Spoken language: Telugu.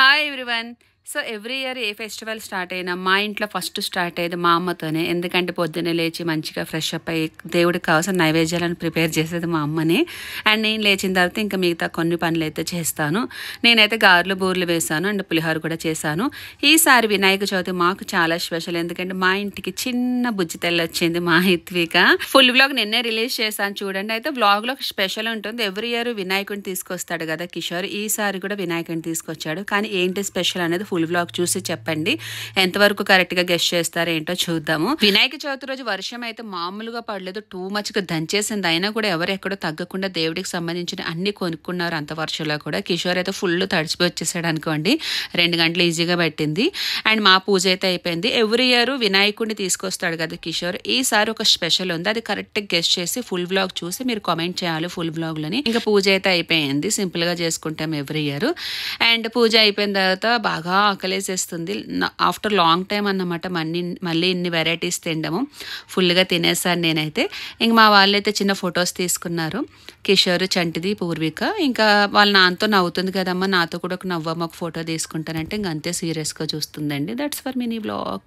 Hi everyone. So every year a festival start అయినా మా ఇంట్లో ఫస్ట్ స్టార్ట్ అయ్యేది మా అమ్మతోనే. ఎందుకంటే పొద్దున్నే లేచి మంచిగా ఫ్రెష్ అప్ అయ్యి దేవుడికి కావాల్సిన నైవేద్యాలను ప్రిపేర్ చేసేది మా అమ్మని. అండ్ నేను లేచిన తర్వాత ఇంకా మిగతా కొన్ని పనులు అయితే చేస్తాను. నేనైతే గారెలు బూరెలు వేసాను అండ్ పులిహోర కూడా చేశాను. ఈసారి వినాయక చవితి మాకు చాలా స్పెషల్. ఎందుకంటే మా ఇంటికి చిన్న బుజ్జి తెల్ల వచ్చింది మా హిత్విక. ఫుల్ వ్లాగ్ నిన్నే రిలీజ్ చేశాను చూడండి. అయితే వ్లాగ్లో స్పెషల్ ఉంటుంది. ఎవ్రీ ఇయర్ వినాయకుడిని తీసుకొస్తాడు కదా కిషోర్. ఈసారి కూడా వినాయకుడిని తీసుకొచ్చాడు. కానీ ఏంటి స్పెషల్ అనేది ఫుల్ వ్లాగ్ చూసి చెప్పండి. ఎంతవరకు కరెక్ట్ గా గెస్ట్ చేస్తారో ఏంటో చూద్దాము. వినాయక చవితి రోజు వర్షం అయితే మామూలుగా పడలేదు. టూ మచ్ గా దంచేసింది. అయినా కూడా ఎవరు ఎక్కడో తగ్గకుండా దేవుడికి సంబంధించిన అన్ని కొనుక్కున్నారు అంత వర్షంలో కూడా. కిషోర్ అయితే ఫుల్ తడిచిపోయి వచ్చేసాడు అనుకోండి. 2 గంటలు ఈజీగా పట్టింది. అండ్ మా పూజ అయితే అయిపోయింది. ఎవ్రీ ఇయర్ వినాయకుడిని తీసుకొస్తాడు కదా కిషోర్. ఈసారి ఒక స్పెషల్ ఉంది. అది కరెక్ట్ గెస్ట్ చేసి ఫుల్ వ్లాగ్ చూసి మీరు కామెంట్ చేయాలి ఫుల్ వ్లాగ్ లోని. ఇంకా పూజ అయితే అయిపోయింది. సింపుల్ గా చేసుకుంటాం ఎవ్రీ ఇయర్. అండ్ పూజ అయిపోయిన తర్వాత బాగా ఆకలేసేస్తుంది. ఆఫ్టర్ లాంగ్ టైం అన్నమాట. మళ్ళీ ఇన్ని వెరైటీస్ తినడము. ఫుల్గా తినేసాను నేనైతే. ఇంక మా వాళ్ళైతే చిన్న ఫొటోస్ తీసుకున్నారు. కిషోర్, చంటిది, పూర్విక. ఇంకా వాళ్ళ నాన్నతో నవ్వుతుంది కదమ్మా, నాతో కూడా ఒక నవ్వమ్మ ఒక ఫోటో తీసుకుంటానంటే ఇంక అంతే సీరియస్గా చూస్తుందండి. That's for mini blog.